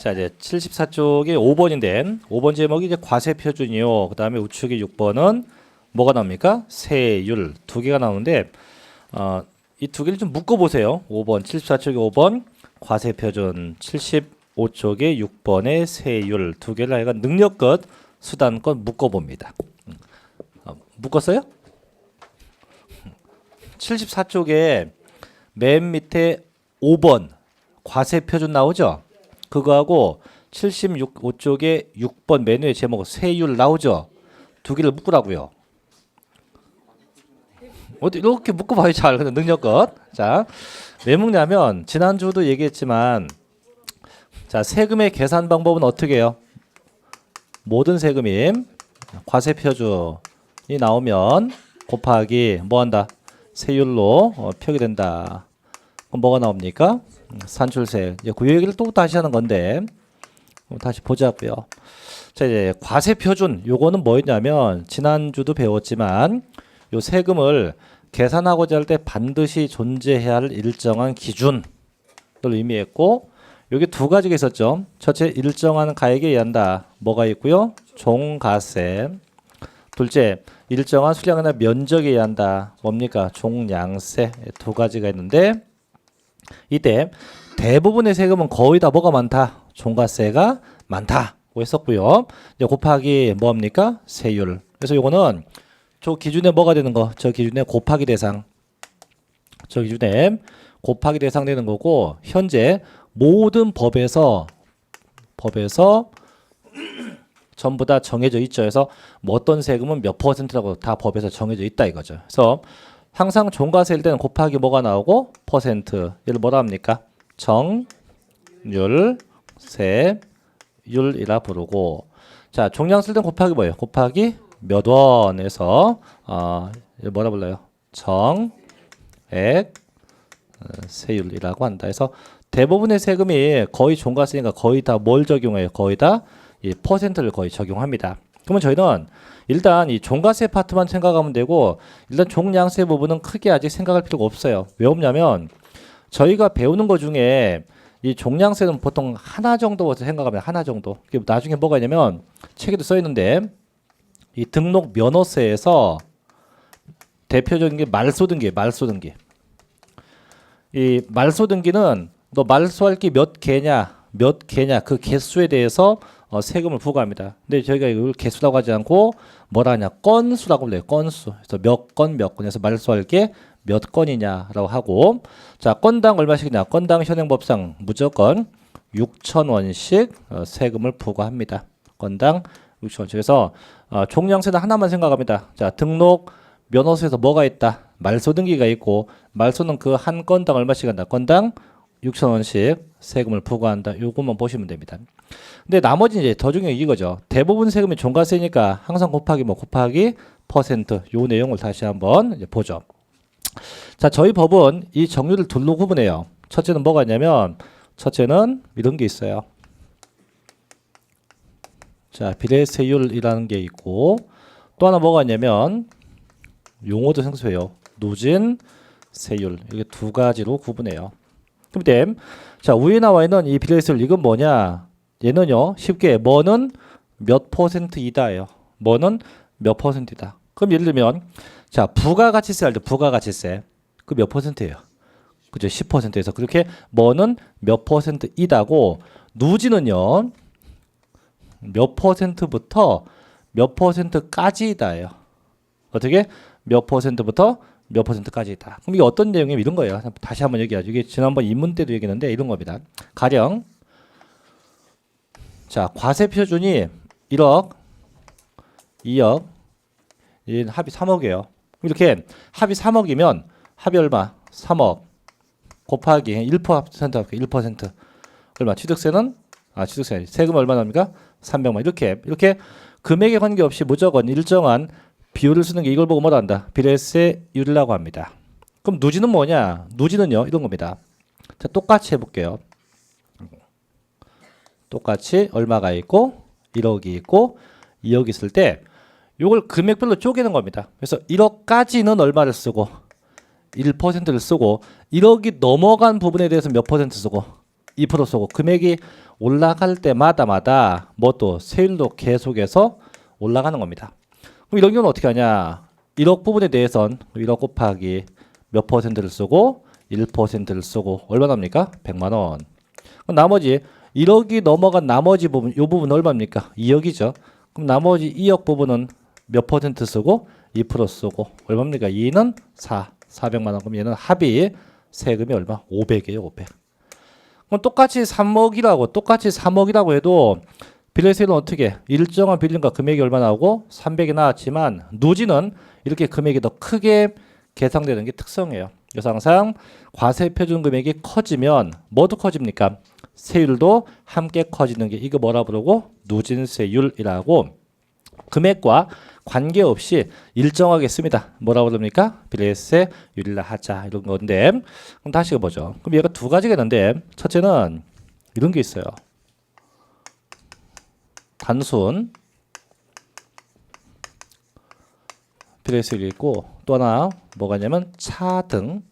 자, 이제 74쪽이 5번인데 5번 제목이 이제 과세 표준이요. 그다음에 우측에 6번은 뭐가 나옵니까? 세율 두 개가 나오는데 이 두 개를 좀 묶어 보세요. 5번 74쪽에 5번 과세 표준, 75쪽에 6번의 세율 두 개를 아이가 능력껏 수단껏 묶어 봅니다. 묶었어요? 74쪽에 맨 밑에 5번 과세 표준 나오죠? 그거하고 75쪽에 6번 맨 위에 제목 세율 나오죠? 두 개를 묶으라고요. 어디 이렇게 묶어봐요. 잘 능력껏. 자, 왜 묶냐면 지난주도 얘기했지만 자, 세금의 계산 방법은 어떻게 해요? 모든 세금이 과세 표준이 나오면 곱하기 뭐 한다? 세율로 표기된다. 그럼 뭐가 나옵니까? 산출세. 이제 그 얘기를 또 다시 하는 건데 다시 보자고요. 자, 이제 과세 표준 요거는 뭐였냐면 지난주도 배웠지만 요 세금을 계산하고자 할 때 반드시 존재해야 할 일정한 기준을 의미했고 여기 두 가지가 있었죠. 첫째, 일정한 가액에 의한다. 뭐가 있고요? 종가세. 둘째, 일정한 수량이나 면적에 의한다. 뭡니까? 종량세. 두 가지가 있는데 이때 대부분의 세금은 거의 다 뭐가 많다? 종가세가 많다고 했었고요. 이제 곱하기 뭐합니까? 세율. 그래서 요거는 저 기준에 뭐가 되는 거? 저 기준에 곱하기 대상. 저 기준에 곱하기 대상 되는 거고 현재 모든 법에서 전부 다 정해져 있죠. 그래서 뭐 어떤 세금은 몇 %라고 다 법에서 정해져 있다 이거죠. 그래서 항상 종가세일 때는 곱하기 뭐가 나오고 퍼센트. 얘를 뭐라 합니까? 정률 세율이라 부르고 자, 종량 쓸 때는 곱하기 뭐예요? 곱하기 몇 원에서 뭐라 불러요? 정액 세율이라고 한다. 그래서 대부분의 세금이 거의 종가세니까 거의 다 뭘 적용해요? 거의 다 이 퍼센트를 거의 적용합니다. 그러면 저희는 일단 이 종가세 파트만 생각하면 되고 일단 종량세 부분은 크게 아직 생각할 필요가 없어요. 왜 없냐면 저희가 배우는 것 중에 이 종량세는 보통 하나 정도 생각하면 하나 정도. 나중에 뭐가 있냐면 책에도 써 있는데 이 등록 면허세에서 대표적인 게 말소등기. 이 말소등기는 너 말소할 게 몇 개냐 그 개수에 대해서 세금을 부과합니다. 근데 저희가 이걸 개수라고 하지 않고 뭐라 하냐 건수라고 불러요. 건수. 그래서 몇 건에서 말소할 게 몇 건이냐라고 하고 자, 건당 얼마씩이냐? 건당 현행법상 무조건 6,000원씩 세금을 부과합니다. 건당 6,000원씩. 그래서 종량세는 하나만 생각합니다. 자, 등록 면허세에서 뭐가 있다? 말소등기가 있고 말소는 그 한 건당 얼마씩 한다? 건당 6,000원씩 세금을 부과한다. 요것만 보시면 됩니다. 근데 나머지 이제 더 중요한 이거죠. 대부분 세금이 종가세니까 항상 곱하기 퍼센트 요 내용을 다시 한번 이제 보죠. 자, 저희 법은 이 정률을 둘로 구분해요. 첫째는 뭐가 있냐면 첫째는 이런 게 있어요. 자, 비례세율이라는 게 있고 또 하나 뭐가 있냐면 용어도 생소해요. 누진 세율. 이게 두 가지로 구분해요. 그럼 자, 위에 나와 있는 이 비례세율 이건 뭐냐? 얘는요. 쉽게 뭐는 몇 %이다예요. 뭐는 몇 %이다. 그럼 예를 들면 자, 부가가치세 할 때 부가가치세 그 몇 %예요? 그죠? 10%에서 그렇게 뭐는 몇 %이다고 누진은요. 몇 %부터 몇 %까지이다예요. 어떻게? 몇 %부터 몇 %까지이다. 그럼 이게 어떤 내용이면 이런 거예요. 다시 한번 얘기하죠. 이게 지난번 인문 때도 얘기했는데 이런 겁니다. 가령 자, 과세 표준이 1억, 2억, 이 합이 3억이에요. 이렇게 합이 3억이면 합이 얼마? 3억 곱하기 1% 얼마? 취득세는 취득세 세금 얼마 나옵니까? 300만. 이렇게 금액에 관계없이 무조건 일정한 비율을 쓰는 게 이걸 보고 뭐라 한다? 비례세율이라고 합니다. 그럼 누지는 뭐냐? 누지는요 이런 겁니다. 자, 똑같이 해볼게요. 똑같이 얼마가 있고 1억이 있고 2억이 있을 때 이걸 금액별로 쪼개는 겁니다. 그래서 1억까지는 얼마를 쓰고 1%를 쓰고 1억이 넘어간 부분에 대해서 몇 % 쓰고 2% 쏘고 금액이 올라갈 때마다마다 뭐 또 세율도 계속해서 올라가는 겁니다. 그럼 이런 경우는 어떻게 하냐? 1억 부분에 대해선 1억 곱하기 몇 퍼센트를 쓰고 1%를 쓰고 얼마 납니까? 100만 원. 그럼 나머지 1억이 넘어간 나머지 부분, 이 부분은 얼마입니까? 2억이죠. 그럼 나머지 2억 부분은 몇 퍼센트 쓰고 2% 쓰고 얼마입니까? 2는 400만 원. 그럼 얘는 합이 세금이 얼마? 500이에요, 500. 그럼 똑같이 3억이라고 해도 비례세율은 어떻게? 일정한 빌림과 금액이 얼마 나오고 300이 나왔지만 누지는 이렇게 금액이 더 크게 계상되는 게 특성이에요. 그래서 항상 과세 표준 금액이 커지면 뭐도 커집니까? 세율도 함께 커지는 게 이거 뭐라 부르고 누진세율이라고 금액과 관계없이 일정하게 씁니다. 뭐라 부릅니까? 비례세 율이라 하자 이런 건데 그럼 다시 해보죠. 그럼 얘가 두 가지가 있는데 첫째는 이런 게 있어요. 단순 비례세율이 있고 또 하나 뭐가 있냐면 차등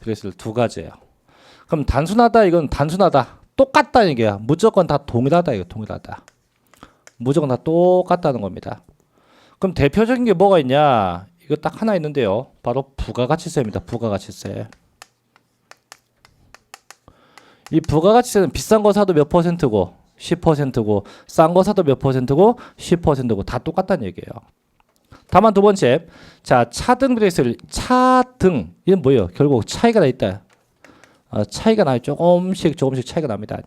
비례세율 두 가지예요. 그럼 단순하다 이건 단순하다 똑같다 이게야. 무조건 다 동일하다 이거 동일하다. 무조건 다 똑같다는 겁니다. 그럼 대표적인 게 뭐가 있냐? 이거 딱 하나 있는데요. 바로 부가가치세입니다. 부가가치세. 이 부가가치세는 비싼 거 사도 몇 퍼센트고 10%고 싼 거 사도 몇 퍼센트고 10%고 다 똑같다는 얘기예요. 다만 두 번째, 자 차등 비례세율 차등 이건 뭐예요? 결국 차이가 나 있다. 차이가 나요. 조금씩 차이가 납니다.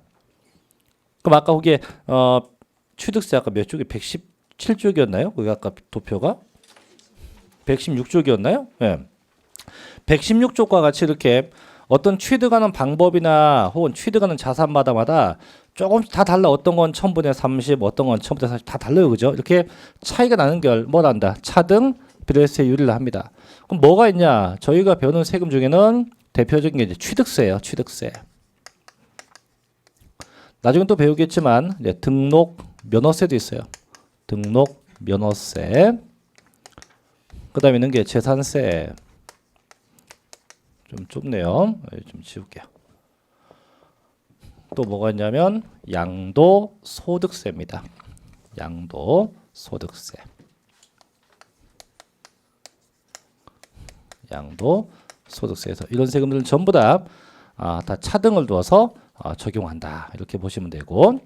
그럼 아까 거기에 취득세 아까 몇 쪽이 117쪽이었나요? 거기 아까 도표가 116쪽이었나요? 예. 116쪽과 같이 이렇게 어떤 취득하는 방법이나 혹은 취득하는 자산마다마다 조금씩 다 달라. 어떤 건 1000분의 30, 어떤 건 1000분의 40 다 달라요. 그죠? 이렇게 차이가 나는 걸 뭐란다? 차등 비례세율을 합니다. 그럼 뭐가 있냐? 저희가 배우는 세금 중에는 대표적인 게 이제 취득세예요. 취득세. 나중에 또 배우겠지만 이제 등록 면허세도 있어요. 등록 면허세. 그다음에 있는 게 재산세. 좀 좁네요. 좀 지울게요. 또 뭐가 있냐면 양도소득세입니다. 양도소득세. 양도소득세에서 이런 세금들은 전부 다 차등을 두어서 적용한다. 이렇게 보시면 되고.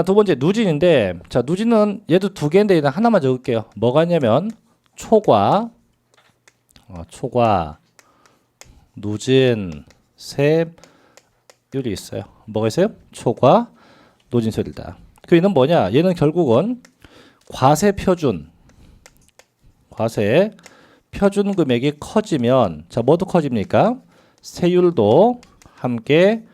두 번째 누진인데 자 누진은 얘도 두 개인데 일단 하나만 적을게요. 뭐가 있냐면 초과 누진 세율이 있어요. 뭐가 있어요? 초과 누진세율이다. 그 얘는 뭐냐? 얘는 결국은 과세 표준 금액이 커지면 자 뭐도 커집니까? 세율도 함께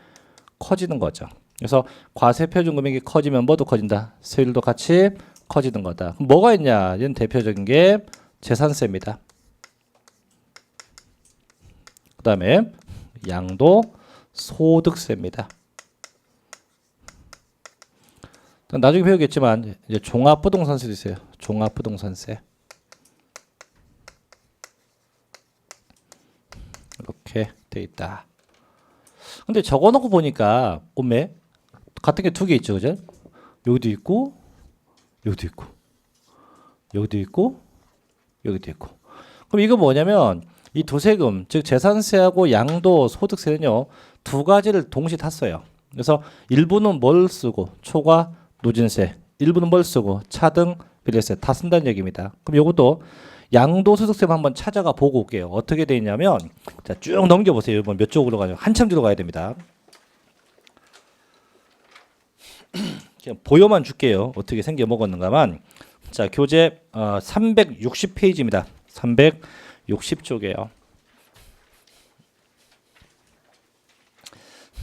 커지는 거죠. 그래서 과세 표준 금액이 커지면 뭐도 커진다? 세율도 같이 커지는 거다. 그럼 뭐가 있냐? 얘는 대표적인 게 재산세입니다. 그 다음에 양도소득세입니다. 나중에 배우겠지만 이제 종합부동산세도 있어요. 종합부동산세. 이렇게 돼 있다. 근데 적어놓고 보니까 오메 같은 게 두 개 있죠, 그죠? 여기도 있고, 여기도 있고, 여기도 있고, 여기도 있고. 그럼 이거 뭐냐면 이 두 세금, 즉 재산세하고 양도소득세는요 두 가지를 동시에 탔어요. 그래서 일부는 뭘 쓰고 초과 누진세, 일부는 뭘 쓰고 차등 비례세 다 쓴다는 얘기입니다. 그럼 이것도 양도소득세만 한번 찾아가 보고 올게요. 어떻게 돼 있냐면 자, 쭉 넘겨보세요. 이번 몇 쪽으로 가냐? 한참 뒤로 가야 됩니다. 그냥 보여만 줄게요. 어떻게 생겨 먹었는가만. 자, 교재 360페이지입니다. 360쪽이에요.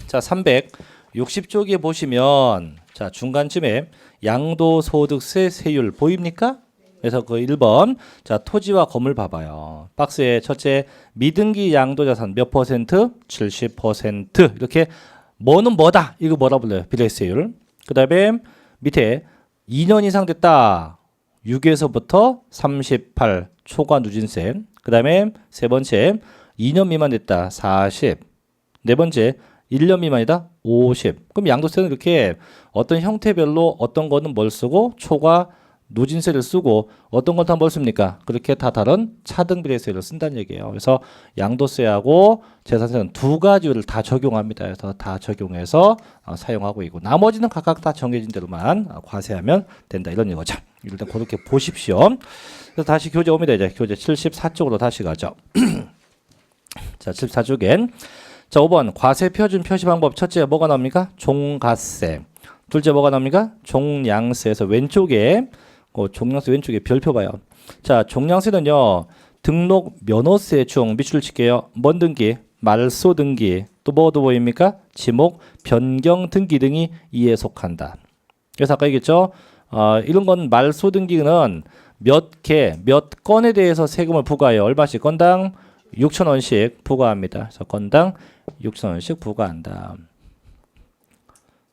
자, 360쪽에 보시면 자, 중간쯤에 양도소득세 세율 보입니까? 그래서 그 1번 자 토지와 건물 봐봐요. 박스에 첫째 미등기 양도자산 몇 퍼센트? 70% 이렇게 뭐는 뭐다? 이거 뭐라 불러요? 비례세율. 그 다음에 밑에 2년 이상 됐다. 6에서부터 38 초과 누진세. 그 다음에 세 번째 2년 미만 됐다. 40. 네 번째 1년 미만이다 50. 그럼 양도세는 이렇게 어떤 형태별로 어떤 거는 뭘 쓰고 초과 누진세를 쓰고 어떤 건 다 뭘 씁니까? 그렇게 다 다른 차등비례세를 쓴다는 얘기예요. 그래서 양도세하고 재산세는 두 가지를 다 적용합니다. 그래서 다 적용해서 사용하고 있고 나머지는 각각 다 정해진 대로만 과세하면 된다 이런 거죠. 일단 그렇게 보십시오. 그래서 다시 교재 옵니다. 이제 교재 74쪽으로 다시 가죠. 자, 74쪽엔 자 5번 과세 표준 표시 방법 첫째 뭐가 나옵니까? 종가세. 둘째 뭐가 나옵니까? 종량세에서 왼쪽에 종량세 왼쪽에 별표 봐요. 자, 종량세는요. 등록 면허세 중 밑줄 칠게요. 뭔 등기? 말소 등기. 또 뭐도 보입니까? 지목 변경 등기 등이 이에 속한다. 그래서 아까 얘기했죠. 이런 건 말소 등기는 몇 개, 몇 건에 대해서 세금을 부과해요. 얼마씩? 건당 6,000원씩 부과합니다. 그래서 건당 6,000원씩 부과한다.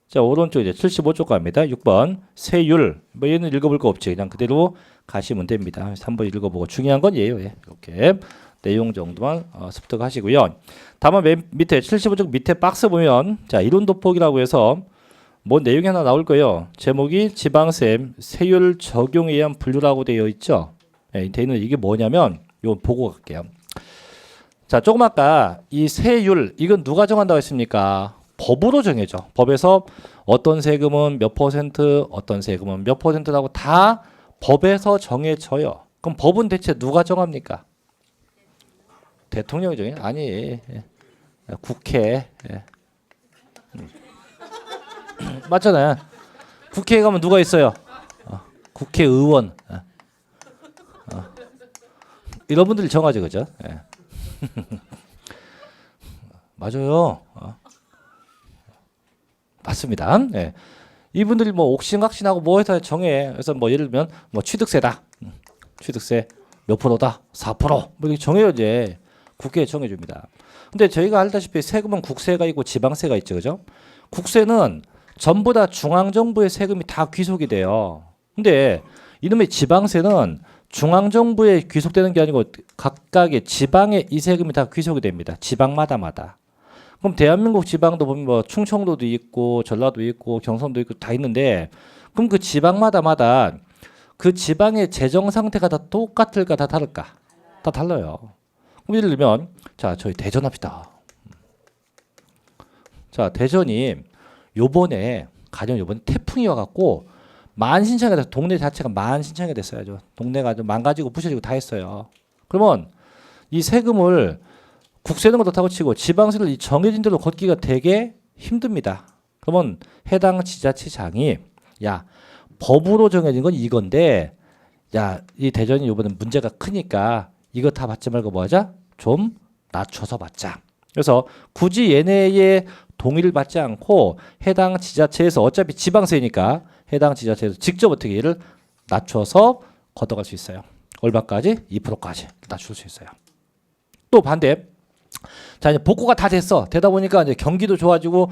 자, 오른쪽 이제 75쪽 갑니다. 6번 세율. 뭐 얘는 읽어볼 거 없지. 그냥 그대로 가시면 됩니다. 3번 읽어보고 중요한 건 얘예요. 이렇게 내용 정도만 습득하시고요. 다만 맨 밑에 75쪽 밑에 박스 보면 자 이론 돋보기라고 해서 뭐 내용이 하나 나올 거예요. 제목이 지방세 세율 적용에 의한 분류라고 되어 있죠. 네, 되어 있는 이게 뭐냐면 이거 보고 갈게요. 자, 조금 아까 이 세율 이건 누가 정한다고 했습니까? 법으로 정해져. 법에서 어떤 세금은 몇 퍼센트, 어떤 세금은 몇 퍼센트라고 다 법에서 정해져요. 그럼 법은 대체 누가 정합니까? 대통령이 정해? 아니, 국회. 맞잖아요. 국회에 가면 누가 있어요? 국회의원. 이런 분들이 정하죠, 그죠? 맞아요. 맞습니다. 예. 이분들이 뭐 옥신각신하고 뭐 해서 정해. 그래서 뭐 예를 들면 뭐 취득세다. 취득세 몇 프로다? 4%. 뭐 이렇게 정해요, 이제. 국회에 정해줍니다. 근데 저희가 알다시피 세금은 국세가 있고 지방세가 있죠, 그죠? 국세는 전부 다 중앙정부의 세금이 다 귀속이 돼요. 근데 이놈의 지방세는 중앙정부에 귀속되는 게 아니고 각각의 지방에 이 세금이 다 귀속이 됩니다. 지방마다마다. 그럼 대한민국 지방도 보면 뭐 충청도도 있고 전라도 있고 경상도 있고 다 있는데 그럼 그 지방마다마다 그 지방의 재정 상태가 다 똑같을까 다 다를까? 다 달라요. 그럼 예를 들면 자 저희 대전 합시다. 자 대전이 요번에 태풍이 와갖고 만신창이가 돼서 동네 자체가 만신창이가 됐어요. 동네가 좀 망가지고 부셔지고 다 했어요. 그러면 이 세금을 국세는 그렇다고 치고 지방세를 이 정해진 대로 걷기가 되게 힘듭니다. 그러면 해당 지자체장이 야 법으로 정해진 건 이건데 야 이 대전이 이번에 문제가 크니까 이거 다 받지 말고 뭐 하자? 좀 낮춰서 받자. 그래서 굳이 얘네의 동의를 받지 않고 해당 지자체에서 어차피 지방세니까 해당 지자체에서 직접 어떻게 얘를 낮춰서 걷어갈 수 있어요. 얼마까지? 2%까지 낮출 수 있어요. 또 반대. 자 이제 복구가 다 됐어. 되다 보니까 이제 경기도 좋아지고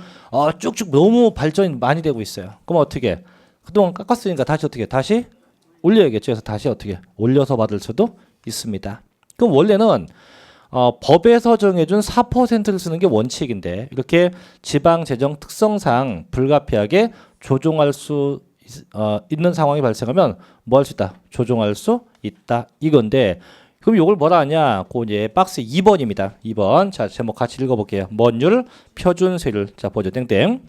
쭉쭉 너무 발전이 많이 되고 있어요. 그럼 어떻게? 그동안 깎았으니까 다시 어떻게? 다시 올려야겠죠. 그래서 다시 어떻게? 올려서 받을 수도 있습니다. 그럼 원래는 법에서 정해준 4%를 쓰는 게 원칙인데 이렇게 지방 재정 특성상 불가피하게 조정할 수 있는 상황이 발생하면 뭐 할 수 있다? 조정할 수 있다. 이건데 그럼 이걸 뭐라 하냐? 그 이제 박스 2번입니다. 2번. 자, 제목 같이 읽어볼게요. 뭔율 표준세율. 자, 보죠. 땡땡.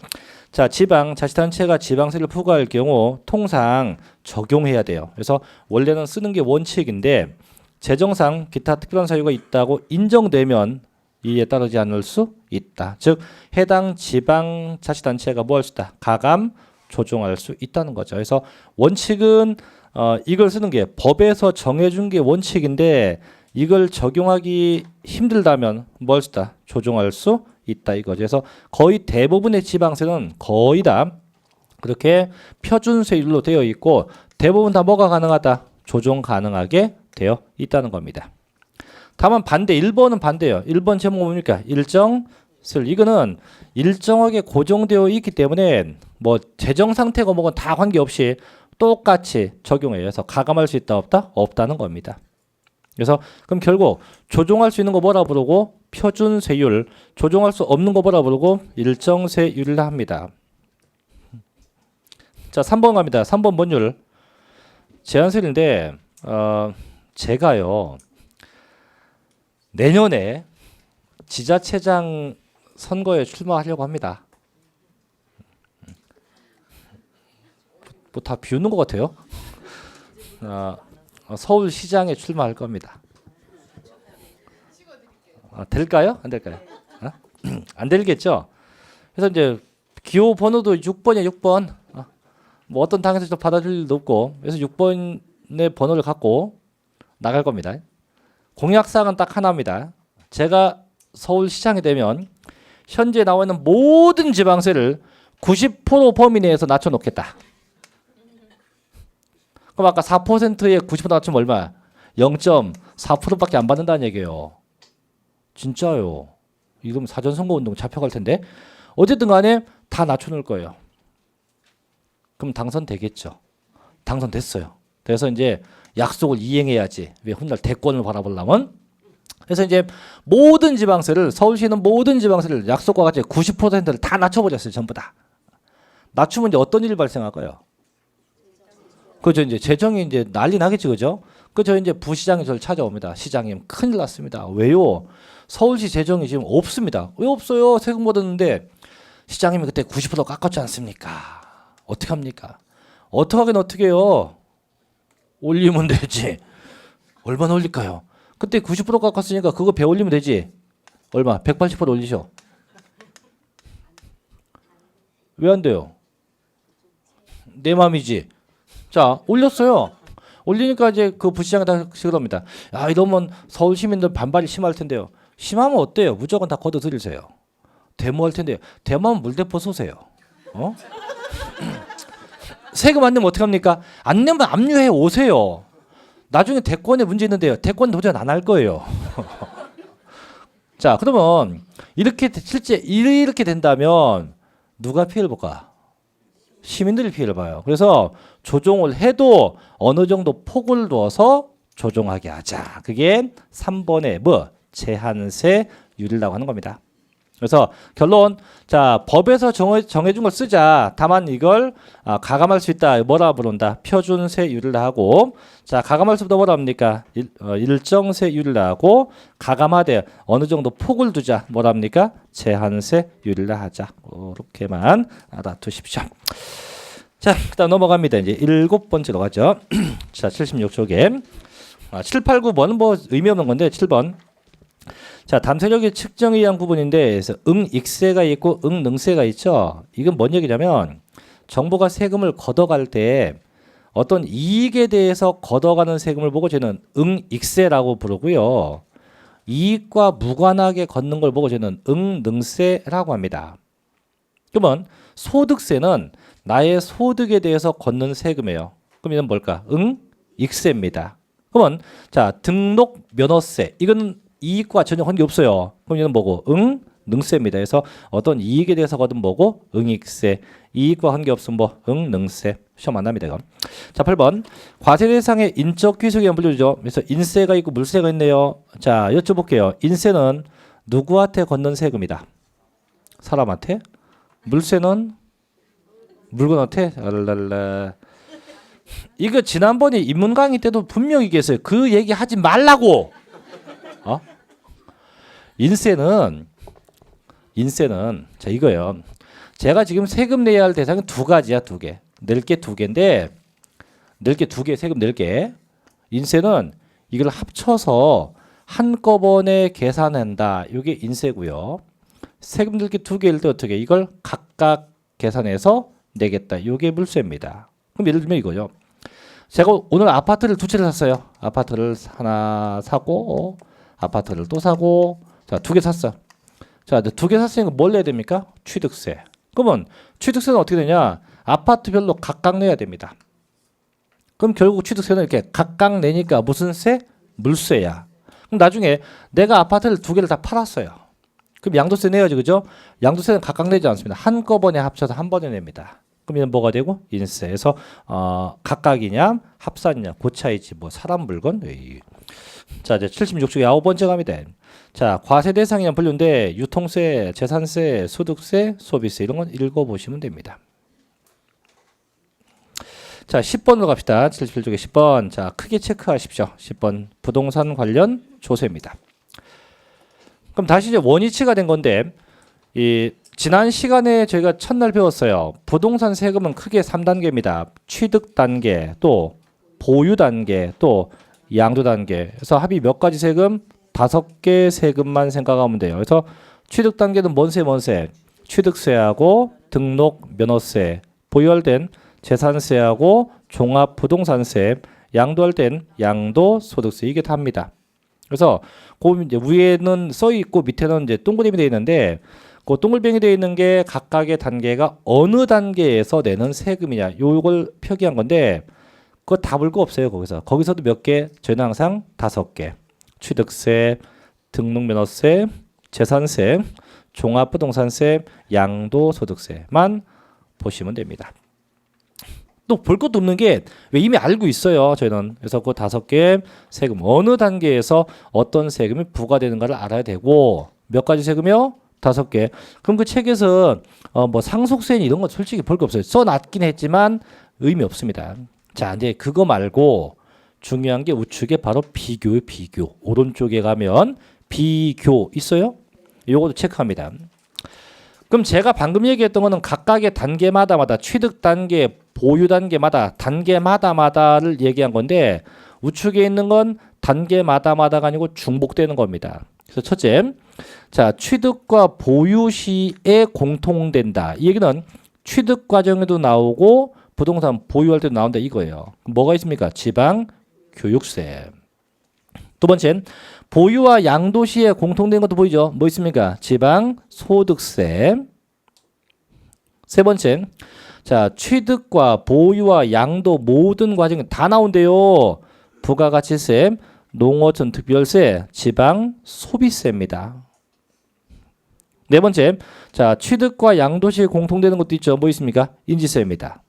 자, 지방 자치단체가 지방세를 부과할 경우 통상 적용해야 돼요. 그래서 원래는 쓰는 게 원칙인데 재정상 기타 특별한 사유가 있다고 인정되면 이에 따르지 않을 수 있다. 즉 해당 지방 자치단체가 뭐 할 수 있다? 가감 조정할 수 있다는 거죠. 그래서 원칙은 이걸 쓰는 게 법에서 정해준 게 원칙인데 이걸 적용하기 힘들다면 뭐 할 수 있다? 조정할 수 있다 이거죠. 그래서 거의 대부분의 지방세는 거의 다 그렇게 표준세율로 되어 있고 대부분 다 뭐가 가능하다? 조정 가능하게 되어 있다는 겁니다. 다만 반대 1번은 반대예요. 1번 제목은 뭡니까? 일정세율. 이거는 일정하게 고정되어 있기 때문에 뭐 재정 상태가 뭐건 다 관계없이 똑같이 적용해요. 그래서 가감할 수 있다 없다? 없다는 겁니다. 그래서 그럼 결국 조종할 수 있는 거 뭐라 부르고 표준세율, 조종할 수 없는 거 뭐라 부르고 일정세율이라 합니다. 자, 3번 갑니다. 3번 뭔 율? 제한세율인데 제가요 내년에 지자체장 선거에 출마하려고 합니다. 뭐 다 비웃는 것 같아요. 서울시장에 출마할 겁니다. 될까요? 안 될까요? 안 되겠죠? 그래서 이제 기호 번호도 6번이야, 6번. 뭐 어떤 당에서도 받아줄 일도 없고, 그래서 6번의 번호를 갖고 나갈 겁니다. 공약사항은 딱 하나입니다. 제가 서울시장이 되면 현재 나와 있는 모든 지방세를 90% 범위 내에서 낮춰놓겠다. 그럼 아까 4%에 90% 낮추면 얼마? 0.4%밖에 안 받는다는 얘기예요. 진짜요. 이러면 사전선거운동 잡혀갈 텐데. 어쨌든 간에 다 낮춰놓을 거예요. 그럼 당선되겠죠. 당선됐어요. 그래서 이제 약속을 이행해야지. 왜 훗날 대권을 바라보려면. 그래서 이제 모든 지방세를, 서울시는 모든 지방세를 약속과 같이 90%를 다 낮춰버렸어요. 전부 다. 낮추면 이제 어떤 일이 발생할까요? 그죠. 이제 재정이 이제 난리 나겠지. 그죠? 그죠. 이제 부시장이 저를 찾아옵니다. 시장님, 큰일 났습니다. 왜요? 서울시 재정이 지금 없습니다. 왜 없어요? 세금 걷었는데 시장님이 그때 90% 깎았지 않습니까? 어떻게 합니까? 어떻게 해요? 올리면 되지. 얼마나 올릴까요? 그때 90% 깎았으니까 그거 배 올리면 되지. 얼마? 180% 올리셔. 왜 안 돼요? 내 맘이지. 자, 올렸어요. 올리니까 이제 그 부시장이 다 그럽니다. 야, 이러면 서울 시민들 반발이 심할 텐데요. 심하면 어때요? 무조건 다 걷어들이세요. 데모할 텐데요. 데모하면 물대포 쏘세요. 세금 안 내면 어떡합니까? 안 내면 압류해 오세요. 나중에 대권에 문제 있는데요. 대권 도전 안 할 거예요. 자, 그러면 이렇게 실제 이렇게 된다면 누가 피해를 볼까? 시민들이 피해를 봐요. 그래서 조정을 해도 어느 정도 폭을 두어서 조정하게 하자. 그게 3번의 뭐 제한세율이라고 하는 겁니다. 그래서 결론, 자, 법에서 정해준 걸 쓰자. 다만 이걸 가감할 수 있다. 뭐라 부른다? 표준세율을 하고, 자, 가감할 수 없다. 뭐라 합니까? 일정세율을 하고, 가감하되 어느 정도 폭을 두자. 뭐라 합니까? 제한세율을 하자. 그렇게만 알아두십시오. 자, 그다음 넘어갑니다. 이제 7번째로 가죠. 자, 76쪽에 7, 8, 9번은 뭐 의미 없는 건데 7번. 자, 담세력의 측정에 의한 부분인데 그래서 익세가 있고 능세가 있죠. 이건 뭔 얘기냐면 정부가 세금을 걷어갈 때 어떤 이익에 대해서 걷어가는 세금을 보고 저는 익세라고 부르고요. 이익과 무관하게 걷는 걸 보고 저는 능세라고 합니다. 그러면 소득세는 나의 소득에 대해서 걷는 세금이에요. 그럼 이건 뭘까? 익세입니다. 그러면 자, 등록 면허세 이건 이익과 전혀 관계 없어요. 그럼 이건 뭐고? 능세입니다. 그래서 어떤 이익에 대해서 거둔 뭐고? 익세. 이익과 관계 없으면 뭐? 능세. 시험 안 납니다. 이건. 자, 8번. 과세 대상의 인적 귀속이 안 불려주죠. 그래서 인세가 있고 물세가 있네요. 자, 여쭤볼게요. 인세는 누구한테 걷는 세금이다? 사람한테? 물세는 물건한테? 알랄라. 이거 지난번에 인문 강의 때도 분명히 얘기했어요. 그 얘기 하지 말라고. 인세는 자 이거예요. 제가 지금 세금 내야 할 대상은 두 가지야, 두 개. 낼 게 두 개인데 낼 게 두 개, 세금 낼 게. 인세는 이걸 합쳐서 한꺼번에 계산한다. 이게 인세고요. 세금 낼 게 두 개일 때 어떻게? 이걸 각각 계산해서 내겠다. 이게 물세입니다. 그럼 예를 들면 이거죠. 제가 오늘 아파트를 두 채를 샀어요. 아파트를 하나 사고 아파트를 또 사고 자, 두 개 샀어. 자, 두 개 샀으니까 뭘 내야 됩니까? 취득세. 그러면 취득세는 어떻게 되냐? 아파트별로 각각 내야 됩니다. 그럼 결국 취득세는 이렇게 각각 내니까 무슨 세? 물세야. 그럼 나중에 내가 아파트를 두 개를 다 팔았어요. 그럼 양도세 내야지, 그죠? 양도세는 각각 내지 않습니다. 한꺼번에 합쳐서 한 번에 냅니다. 그럼 이건 뭐가 되고? 인세에서 각각이냐 합산이냐 그 차이지 뭐 사람 물건 자, 이제 76쪽에 9번째 갑니다. 자, 과세 대상이란 분류인데 유통세, 재산세, 소득세, 소비세 이런 건 읽어보시면 됩니다. 자, 10번으로 갑시다. 77쪽에 10번. 자, 크게 체크하십시오. 10번 부동산 관련 조세입니다. 그럼 다시 이제 원위치가 된 건데 이 지난 시간에 저희가 첫날 배웠어요. 부동산 세금은 크게 3단계입니다. 취득 단계, 또 보유 단계, 또 양도 단계. 그래서 합이 몇 가지 세금? 5개 세금만 생각하면 돼요. 그래서 취득 단계는 뭔세? 취득세하고 등록 면허세, 보유할 땐 재산세하고 종합부동산세, 양도할 땐 양도소득세 이게 다입니다. 그래서 그 이제 위에는 써 있고 밑에는 이제 동그라미 되어 있는데 그 동글뱅이 되어 있는 게 각각의 단계가 어느 단계에서 내는 세금이냐 요걸 표기한 건데 그거 다 볼 거 없어요. 거기서도 몇 개? 저희는 항상 5개. 취득세, 등록면허세, 재산세, 종합부동산세, 양도소득세만 보시면 됩니다. 또 볼 것도 없는 게 왜 이미 알고 있어요. 저희는. 그래서 그 5개 세금 어느 단계에서 어떤 세금이 부과되는가를 알아야 되고 몇 가지 세금이요? 5개. 그럼 그 책에서 뭐 상속세 이런 거 솔직히 볼 거 없어요. 써놨긴 했지만 의미 없습니다. 자, 이제 그거 말고 중요한 게 우측에 바로 비교예요. 비교. 오른쪽에 가면 비교 있어요? 요것도 체크합니다. 그럼 제가 방금 얘기했던 거는 각각의 단계마다 취득 단계, 보유 단계마다를 얘기한 건데 우측에 있는 건 단계마다가 아니고 중복되는 겁니다. 그래서 첫째, 자 취득과 보유 시에 공통된다. 이 얘기는 취득 과정에도 나오고 부동산 보유할 때도 나온다 이거예요. 뭐가 있습니까? 지방 교육세. 두 번째, 보유와 양도 시에 공통된 것도 보이죠? 뭐 있습니까? 지방 소득세. 세 번째, 자 취득과 보유와 양도 모든 과정이 다 나온대요. 부가가치세, 농어촌 특별세, 지방 소비세입니다. 네 번째, 자 취득과 양도 시에 공통되는 것도 있죠. 뭐 있습니까? 인지세입니다.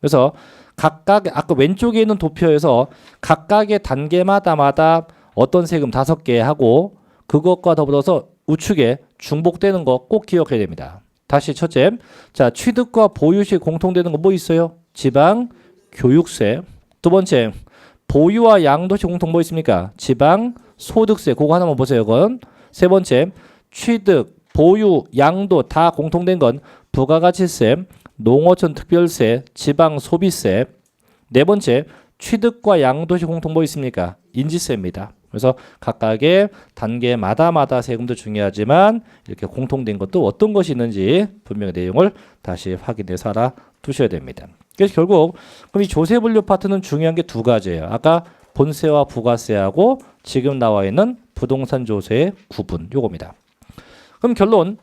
그래서 각각 아까 왼쪽에 있는 도표에서 각각의 단계마다 어떤 세금 5개 하고 그것과 더불어서 우측에 중복되는 거 꼭 기억해야 됩니다. 다시 첫째, 자 취득과 보유 시 공통되는 거 뭐 있어요? 지방 교육세. 두 번째, 보유와 양도 시 공통 뭐 있습니까? 지방 소득세. 그거 하나만 보세요. 그건 세 번째, 취득, 보유, 양도 다 공통된 건 부가가치세, 농어촌 특별세, 지방 소비세. 네 번째, 취득과 양도시 공통 뭐 있습니까? 인지세입니다. 그래서 각각의 단계마다 세금도 중요하지만 이렇게 공통된 것도 어떤 것이 있는지 분명히 내용을 다시 확인해서 알아두셔야 됩니다. 그래서 결국 그럼 이 조세 분류 파트는 중요한 게 2가지예요. 아까 본세와 부가세하고 지금 나와 있는 부동산 조세의 구분 요겁니다. 그럼 결론.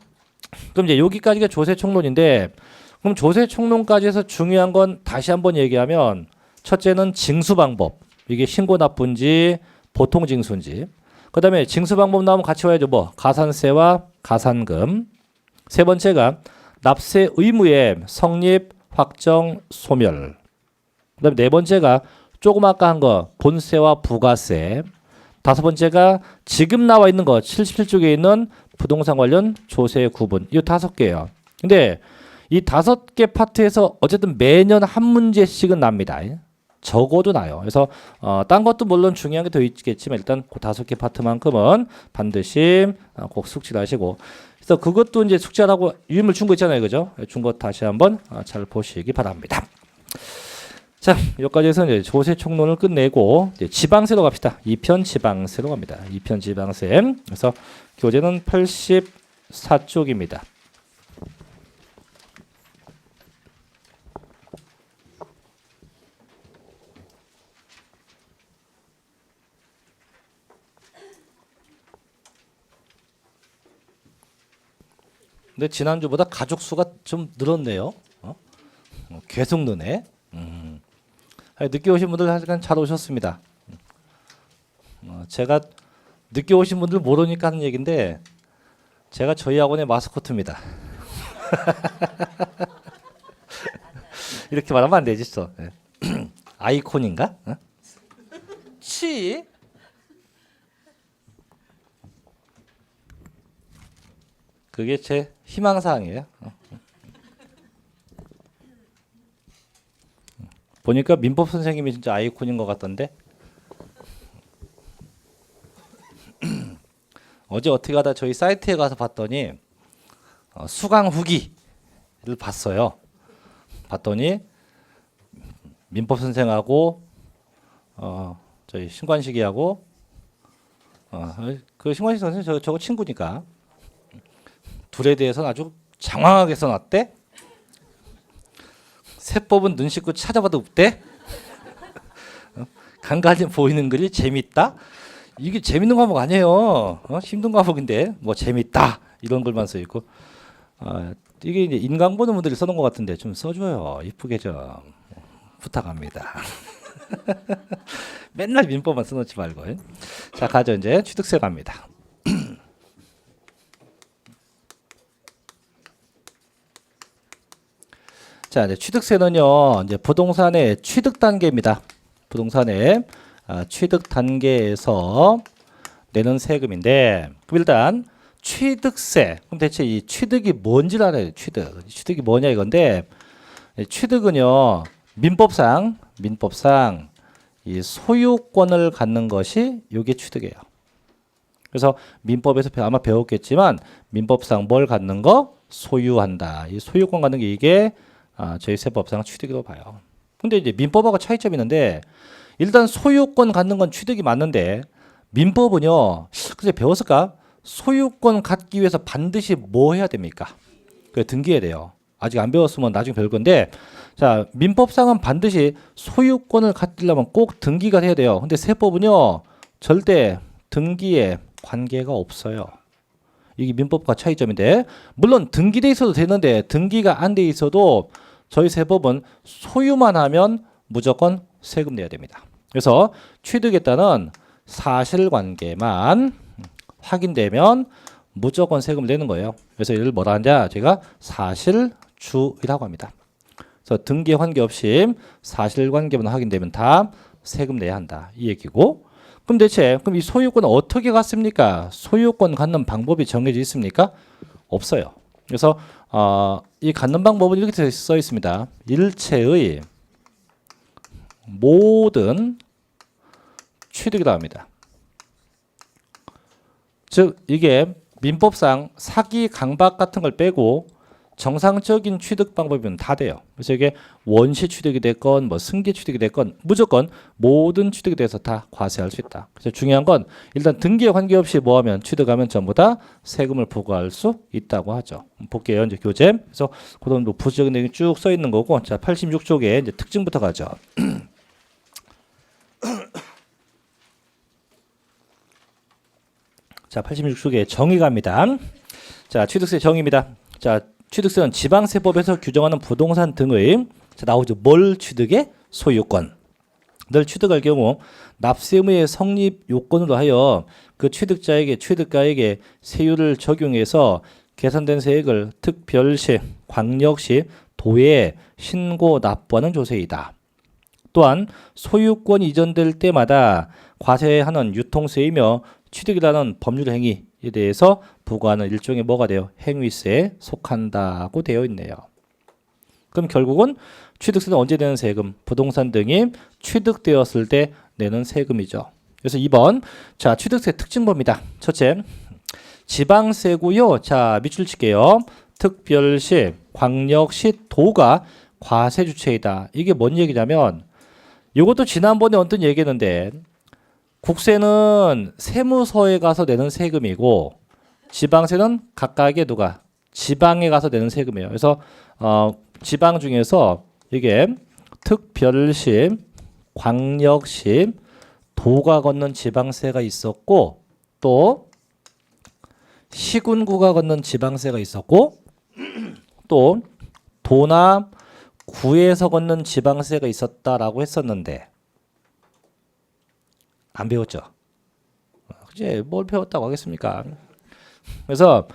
그럼 이제 여기까지가 조세 총론인데 그럼 조세 총론까지 해서 중요한 건 다시 한번 얘기하면 첫째는 징수 방법. 이게 신고 납부인지 보통 징수인지. 그다음에 징수 방법 나오면 같이 와야죠. 뭐 가산세와 가산금. 세 번째가 납세 의무의 성립, 확정, 소멸. 그다음에 네 번째가 조금 아까 한 거 본세와 부가세. 다섯 번째가 지금 나와 있는 거 77쪽에 있는 부동산 관련 조세 구분. 이 5개예요. 근데 이 5개 파트에서 어쨌든 매년 한 문제씩은 납니다. 적어도 나요. 그래서 딴 것도 물론 중요한 게 더 있겠지만 일단 그 5개 파트만큼은 반드시 꼭 숙지를 하시고 그래서 그것도 이제 숙지하라고 유인물 준 거 있잖아요. 그죠? 준 거 다시 한번 잘 보시기 바랍니다. 자, 여기까지 해서 이제 조세 총론을 끝내고 이제 지방세로 갑시다. 2편 지방세로 갑니다. 2편 지방세. 그래서 교재는 84쪽입니다. 근데 지난주보다 가족 수가 좀 늘었네요. 계속 느네. 늦게 오신 분들 하여간 잘 오셨습니다. 제가 늦게 오신 분들 모르니까 하는 얘기인데 제가 저희 학원의 마스코트입니다. 이렇게 말하면 안 되지 또. 아이콘인가? 치? 그게 제 희망사항이에요. 보니까 민법 선생님이 진짜 아이콘인 것 같던데. 어제 어떻게 하다 저희 사이트에 가서 봤더니 수강 후기를 봤어요. 봤더니 민법 선생하고 저희 신관식이하고 그 신관식 선생 저거 친구니까 둘에 대해서는 아주 장황하게 써놨대. 세법은 눈 씻고 찾아봐도 없대. 간간히 보이는 글이 재밌다. 이게 재밌는 과목 아니에요. 힘든 과목인데 뭐 재밌다 이런 글만 써 있고. 이게 이제 인강 보는 분들이 써놓은 것 같은데 좀 써줘요. 이쁘게 좀 부탁합니다. 맨날 민법만 써놓지 말고. 자, 가죠. 이제 취득세 갑니다. 자, 이제 취득세는요, 이제 부동산의 취득 단계입니다. 부동산의 취득 단계에서 내는 세금인데, 그럼 일단 취득세. 그럼 대체 이 취득이 뭔지를 알아야 돼요. 취득이 뭐냐 이건데, 취득은요, 민법상 이 소유권을 갖는 것이 이게 취득이에요. 그래서 민법에서 아마 배웠겠지만 민법상 뭘 갖는 거? 소유한다. 이 소유권 갖는 게 이게 저희 세법상 취득이라고 봐요. 근데 이제 민법하고 차이점이 있는데 일단 소유권 갖는 건 취득이 맞는데 민법은요. 그때 배웠을까? 소유권 갖기 위해서 반드시 뭐 해야 됩니까? 그 등기해야 돼요. 아직 안 배웠으면 나중에 배울 건데 자, 민법상은 반드시 소유권을 갖으려면 꼭 등기가 돼야 돼요. 근데 세법은요. 절대 등기에 관계가 없어요. 이게 민법과 차이점인데 물론 등기돼 있어도 되는데 등기가 안 돼 있어도 저희 세법은 소유만 하면 무조건 세금 내야 됩니다. 그래서 취득했다는 사실관계만 확인되면 무조건 세금을 내는 거예요. 그래서 이를 뭐라 하냐 제가 사실주의라고 합니다. 그래서 등기에 관계없이 사실관계만 확인되면 다 세금 내야 한다 이 얘기고 그럼 대체 그럼 이 소유권은 어떻게 갖습니까? 소유권 갖는 방법이 정해져 있습니까? 없어요. 그래서 이 갖는 방법은 이렇게 써 있습니다. 일체의 모든 취득이라고 합니다. 즉 이게 민법상 사기 강박 같은 걸 빼고 정상적인 취득 방법이면 다 돼요. 그래서 이게 원시 취득이 됐건 뭐 승계 취득이 됐건 무조건 모든 취득에 대해서 다 과세할 수 있다. 그래서 중요한 건 일단 등기에 관계없이 뭐하면 취득하면 전부 다 세금을 부과할 수 있다고 하죠. 볼게요. 이제 교재. 그래서 그런 뭐 부수적인 내용이 쭉 써 있는 거고 자 86쪽에 이제 특징부터 가죠. 자 86쪽에 정의 갑니다. 자 취득세 정의입니다. 자 취득세는 지방세법에서 규정하는 부동산 등의 자, 나오죠. 뭘 취득해? 소유권. 늘 취득할 경우 납세 의무의 성립 요건으로 하여 그 취득가에게 세율을 적용해서 계산된 세액을 특별시, 광역시, 도에 신고 납부하는 조세이다. 또한 소유권 이전될 때마다 과세하는 유통세이며 취득이라는 법률 행위에 대해서 부과하는 일종의 뭐가 돼요? 행위세에 속한다고 되어 있네요. 그럼 결국은 취득세는 언제 내는 세금? 부동산 등이 취득되었을 때 내는 세금이죠. 그래서 2번 자 취득세 특징 봅니다. 첫째 지방세고요. 자 밑줄 칠게요. 특별시, 광역시, 도가 과세 주체이다. 이게 뭔 얘기냐면 이것도 지난번에 어떤 얘기했는데 국세는 세무서에 가서 내는 세금이고 지방세는 각각의 누가 지방에 가서 내는 세금이에요. 그래서 지방 중에서 이게 특별시, 광역시, 도가 걷는 지방세가 있었고 또 시군구가 걷는 지방세가 있었고 또 도나 구에서 걷는 지방세가 있었다라고 했었는데 안 배웠죠. 이제 뭘 배웠다고 하겠습니까? 그래서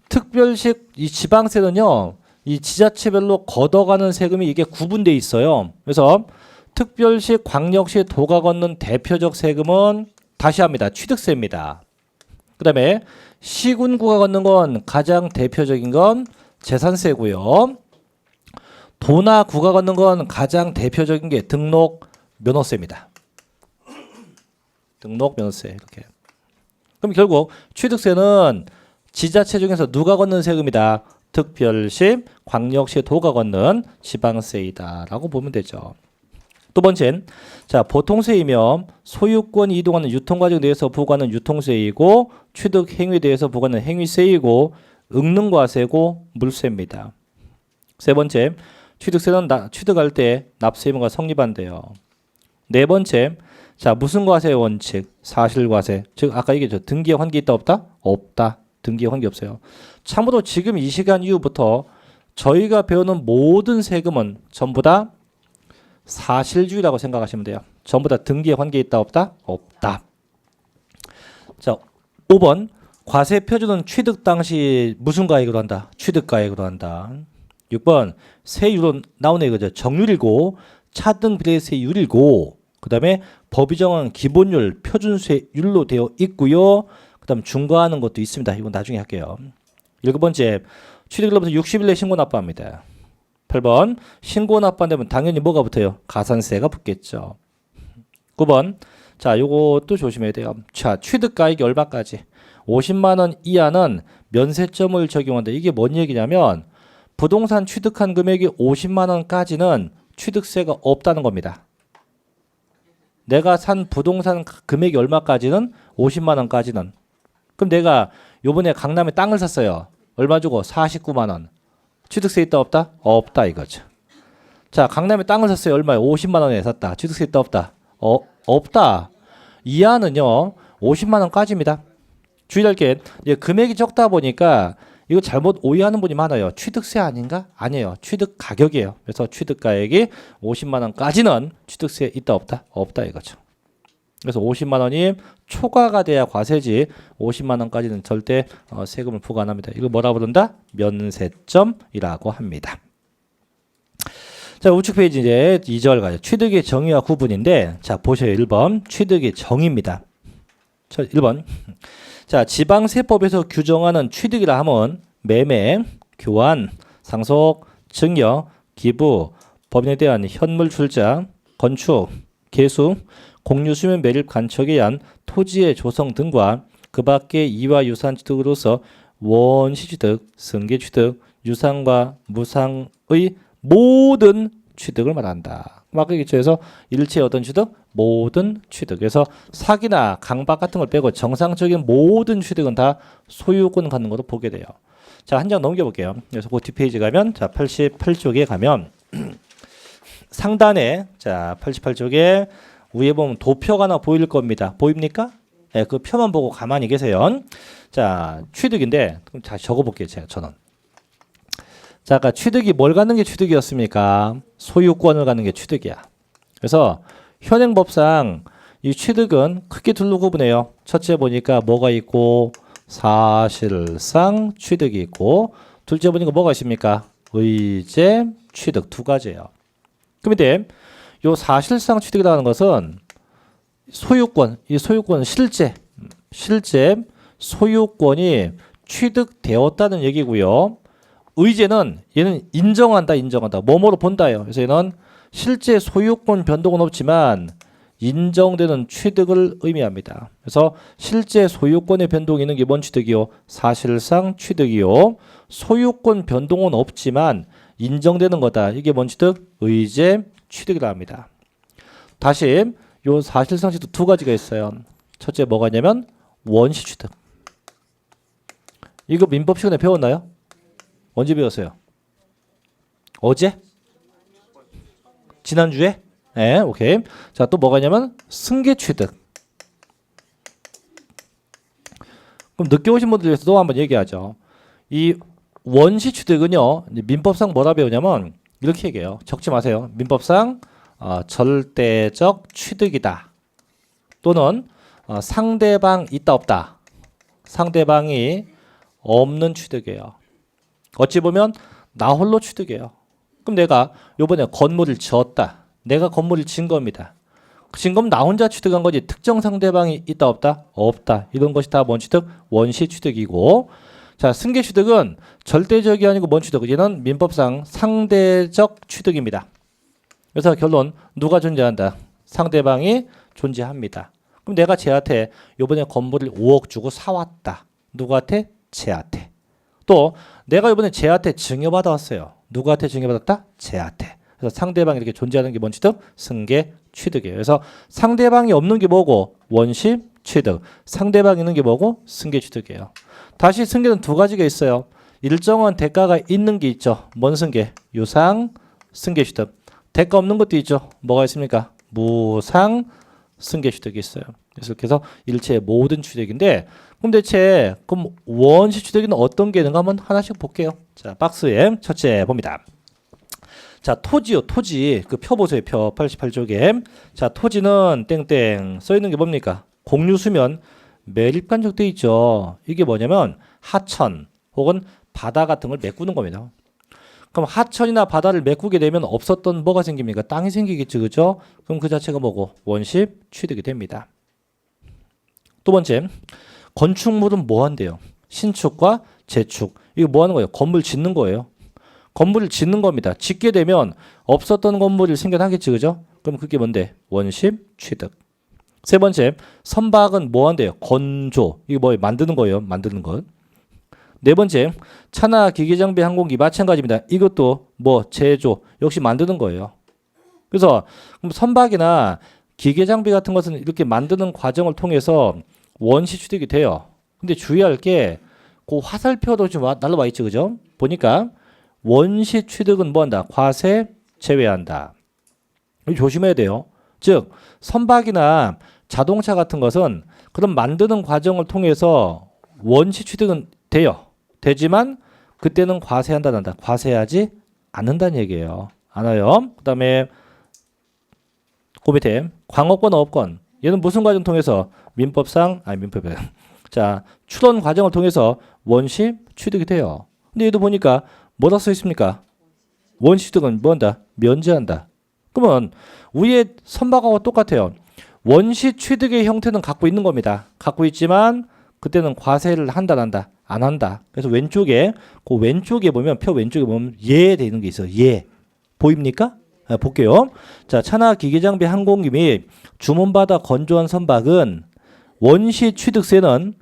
특별시 이 지방세는요. 이 지자체별로 걷어가는 세금이 이게 구분돼 있어요. 그래서 특별시, 광역시, 도가 걷는 대표적 세금은 다시 합니다. 취득세입니다. 그다음에 시군구가 걷는 건 가장 대표적인 건 재산세고요. 도나 구가 걷는 건 가장 대표적인 게 등록 면허세입니다. 등록 면허세 이렇게. 그럼 결국 취득세는 지자체 중에서 누가 걷는 세금이다. 특별시, 광역시, 도가 걷는 지방세이다라고 보면 되죠. 두 번째, 자 보통세이며 소유권이 이동하는 유통과정에 대해서 부과하는 유통세이고 취득 행위에 대해서 부과하는 행위세이고 응능과세고 물세입니다. 세 번째, 취득세는 취득할 때 납세 의무가 성립한대요. 네 번째, 자 무슨 과세의 원칙? 사실과세. 즉 아까 얘기했죠. 등기에 환기 있다 없다? 없다. 등기에 환기 없어요. 참고로 지금 이 시간 이후부터 저희가 배우는 모든 세금은 전부 다 사실주의라고 생각하시면 돼요. 전부 다 등기에 환기 있다 없다? 없다. 자 5번 과세 표준은 취득 당시 무슨 가액으로 한다? 취득 가액으로 한다. 6번 세율은 나오네 이거죠. 정률이고 차등 비례세율이고 그 다음에 법이 정한 기본율 표준세율로 되어 있고요. 그 다음 중과하는 것도 있습니다. 이건 나중에 할게요. 7번째 취득일로부터 60일 내 신고 납부합니다. 8번 신고 납부한다면 당연히 뭐가 붙어요? 가산세가 붙겠죠. 9번 자 요것도 조심해야 돼요. 자 취득가액이 얼마까지? 50만 원 이하는 면세점을 적용한다. 이게 뭔 얘기냐면 부동산 취득한 금액이 50만 원까지는 취득세가 없다는 겁니다. 내가 산 부동산 금액이 얼마까지는? 50만 원까지는. 그럼 내가 요번에 강남에 땅을 샀어요. 얼마 주고? 49만 원. 취득세 있다 없다? 없다 이거죠. 자 강남에 땅을 샀어요. 얼마에? 50만 원에 샀다. 취득세 있다 없다? 없다. 이하는요 50만 원까지입니다. 주의할 게 금액이 적다 보니까 이거 잘못 오해하는 분이 많아요. 취득세 아닌가? 아니에요. 취득 가격이에요. 그래서 취득가액이 50만 원까지는 취득세 있다 없다? 없다 이거죠. 그래서 50만 원이 초과가 돼야 과세지 50만 원까지는 절대 세금을 부과 안 합니다. 이거 뭐라 부른다? 면세점이라고 합니다. 자 우측 페이지 이제 2절 가요. 취득의 정의와 구분인데 자 보셔요. 1번 취득의 정의입니다. 자 1번 자 지방세법에서 규정하는 취득이라 하면 매매, 교환, 상속, 증여, 기부, 법인에 대한 현물 출자, 건축, 개수, 공유 수면 매립 간척에 의한 토지의 조성 등과 그 밖의 이와 유산 취득으로서 원시 취득, 승계 취득, 유상과 무상의 모든 취득을 말한다. 아까 기초에서 일체 어떤 취득? 모든 취득. 그래서 사기나 강박 같은 걸 빼고 정상적인 모든 취득은 다 소유권 갖는 것으로 보게 돼요. 자, 한 장 넘겨볼게요. 그래서 그 뒷페이지 가면 자 88쪽에 가면 상단에 자 88쪽에 위에 보면 도표가 하나 보일 겁니다. 보입니까? 네, 그 표만 보고 가만히 계세요. 자 취득인데 그럼 다시 적어볼게요. 제가 저는. 자, 아까 취득이 뭘 갖는 게 취득이었습니까? 소유권을 갖는 게 취득이야. 그래서 현행법상 이 취득은 크게 둘로 구분해요. 첫째 보니까 뭐가 있고 사실상 취득이 있고 둘째 보니까 뭐가 있습니까? 의제, 취득 두 가지예요. 그럼 이제 요 사실상 취득이라는 것은 소유권, 이 소유권은 실제 소유권이 취득되었다는 얘기고요. 의제는 얘는 인정한다. 뭐뭐로 본다예요. 그래서 얘는 실제 소유권 변동은 없지만 인정되는 취득을 의미합니다. 그래서 실제 소유권의 변동이 있는 게 뭔 취득이요? 사실상 취득이요. 소유권 변동은 없지만 인정되는 거다. 이게 뭔 취득? 의제 취득이라 합니다. 다시 요 사실상 취득 두 가지가 있어요. 첫째 뭐가 있냐면 원시 취득. 이거 민법 시간에 배웠나요? 언제 배웠어요? 어제? 지난주에? 네, 오케이. 자, 또 뭐가 있냐면 승계 취득. 그럼 늦게 오신 분들 위해서 또 한번 얘기하죠. 이 원시 취득은요, 민법상 뭐라 배우냐면 이렇게 얘기해요. 적지 마세요. 민법상 절대적 취득이다. 또는 상대방 있다 없다. 상대방이 없는 취득이에요. 어찌 보면 나 홀로 취득이에요. 그럼 내가 요번에 건물을 지었다. 내가 건물을 지은 겁니다. 지금 나 혼자 취득한 거지 특정 상대방이 있다 없다? 없다. 이런 것이 다 뭔 취득? 원시 취득이고 자 승계 취득은 절대적이 아니고 뭔 취득? 얘는 민법상 상대적 취득입니다. 그래서 결론 누가 존재한다? 상대방이 존재합니다. 그럼 내가 쟤한테 이번에 건물을 5억 주고 사왔다. 누구한테? 쟤한테. 또 내가 이번에 쟤한테 증여받아 왔어요. 누구한테 증여받았다? 쟤한테. 그래서 상대방이 이렇게 존재하는 게 뭔 취득? 승계 취득이에요. 그래서 상대방이 없는 게 뭐고? 원시 취득. 상대방이 있는 게 뭐고? 승계 취득이에요. 다시 승계는 두 가지가 있어요. 일정한 대가가 있는 게 있죠. 뭔 승계? 유상 승계 취득. 대가 없는 것도 있죠. 뭐가 있습니까? 무상 승계 취득이 있어요. 그래서 이렇게 해서 일체의 모든 취득인데 그럼 대체 그럼 원시 취득은 어떤 게 있는가 한번 하나씩 볼게요. 자 박스에 첫째 봅니다. 자 토지요 토지 그 표 보세요. 표 88쪽에 자 토지는 땡땡 써 있는 게 뭡니까? 공유수면 매립간적 돼 있죠. 이게 뭐냐면 하천 혹은 바다 같은 걸 메꾸는 겁니다. 그럼 하천이나 바다를 메꾸게 되면 없었던 뭐가 생깁니까? 땅이 생기겠죠. 그죠? 그럼 그 자체가 뭐고? 원시 취득이 됩니다. 두 번째, 건축물은 뭐 한대요? 신축과 재축. 이거 뭐 하는 거예요? 건물 짓는 거예요. 건물을 짓는 겁니다. 짓게 되면 없었던 건물이 생겨나겠지. 그죠? 그럼 그게 뭔데? 원시 취득. 세 번째, 선박은 뭐 한대요? 건조. 이게 뭐예요? 만드는 거예요. 만드는 것. 네 번째, 차나 기계장비 항공기 마찬가지입니다. 이것도 뭐 제조 역시 만드는 거예요. 그래서 선박이나 기계장비 같은 것은 이렇게 만드는 과정을 통해서 원시 취득이 돼요. 근데 주의할 게 그 화살표도 좀 날라와 있죠. 그죠? 보니까 원시 취득은 뭐 한다? 과세 제외한다. 이거 조심해야 돼요. 즉 선박이나 자동차 같은 것은 그런 만드는 과정을 통해서 원시 취득은 돼요. 되지만 그때는 과세한다 난다. 과세하지 않는다는 얘기예요. 안 와요. 그 다음에 그 밑에 광업권 어업권 얘는 무슨 과정 통해서 민법상 민법에 자 추론 과정을 통해서 원시 취득이 돼요. 근데 얘도 보니까 뭐라 써 있습니까? 원시 취득은 뭐한다? 면제한다. 그러면 위에 선박하고 똑같아요. 원시 취득의 형태는 갖고 있는 겁니다. 갖고 있지만 그때는 과세를 한다 난다 안 한다. 그래서 왼쪽에 그 왼쪽에 보면 표 왼쪽에 보면 예 되는 게 있어요. 예 보입니까? 볼게요. 자 차나 기계장비 항공기 및 주문받아 건조한 선박은 원시 취득 시에는